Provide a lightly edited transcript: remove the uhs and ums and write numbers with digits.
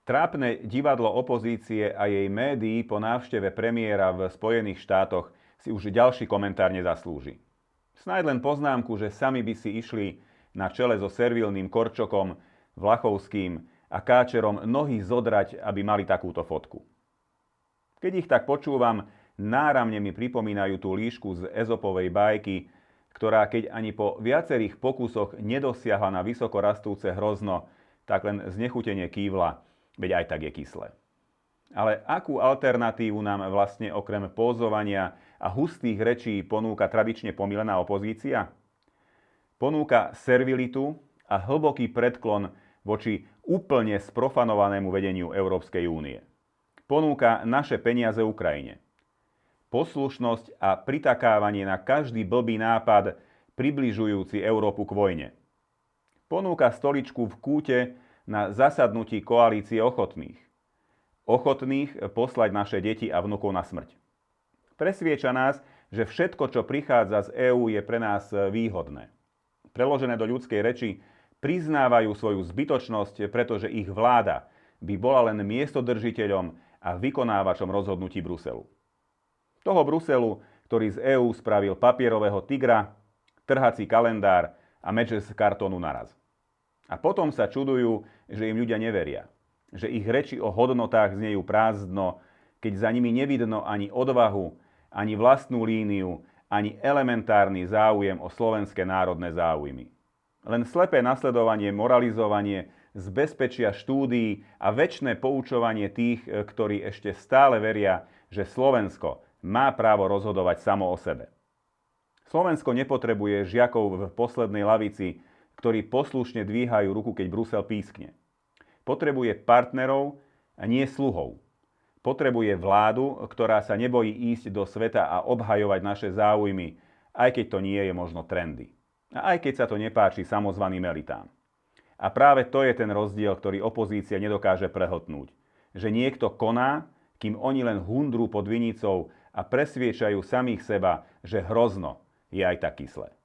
Trápne divadlo opozície a jej médií po návšteve premiéra v Spojených štátoch si už ďalší komentár nezaslúži. Snáď len poznámku, že sami by si išli na čele so servilným Korčokom, Vlachovským a Káčerom nohy zodrať, aby mali takúto fotku. Keď ich tak počúvam, náramne mi pripomínajú tú líšku z Ezopovej bajky, ktorá keď ani po viacerých pokusoch nedosiahla na vysoko rastúce hrozno, tak len znechutene kývla, veď aj tak je kyslé. Ale akú alternatívu nám vlastne okrem pózovania a hustých rečí ponúka tradične pomílená opozícia? Ponúka servilitu a hlboký predklon voči úplne sprofanovanému vedeniu Európskej únie. Ponúka naše peniaze Ukrajine. Poslušnosť a pritakávanie na každý blbý nápad približujúci Európu k vojne. Ponúka stoličku v kúte na zasadnutí koalície ochotných. Ochotných poslať naše deti a vnukov na smrť. Presvieča nás, že všetko, čo prichádza z EÚ, je pre nás výhodné. Preložené do ľudskej reči, priznávajú svoju zbytočnosť, pretože ich vláda by bola len miestodržiteľom a vykonávačom rozhodnutí Bruselu. Toho Bruselu, ktorý z EÚ spravil papierového tigra, trhací kalendár a meče z kartónu naraz. A potom sa čudujú, že im ľudia neveria. Že ich reči o hodnotách znejú prázdno, keď za nimi nevidno ani odvahu, ani vlastnú líniu, ani elementárny záujem o slovenské národné záujmy. Len slepé nasledovanie, moralizovanie z bezpečia štúdií a večné poučovanie tých, ktorí ešte stále veria, že Slovensko má právo rozhodovať samo o sebe. Slovensko nepotrebuje žiakov v poslednej lavici, ktorí poslušne dvíhajú ruku, keď Brusel pískne. Potrebuje partnerov a nie sluhov. Potrebuje vládu, ktorá sa nebojí ísť do sveta a obhajovať naše záujmy, aj keď to nie je možno trendy. A aj keď sa to nepáči samozvaným elitám. A práve to je ten rozdiel, ktorý opozícia nedokáže prehltnúť. Že niekto koná, kým oni len hundrú pod vinicou a presviečajú samých seba, že hrozno je aj tak kyslé.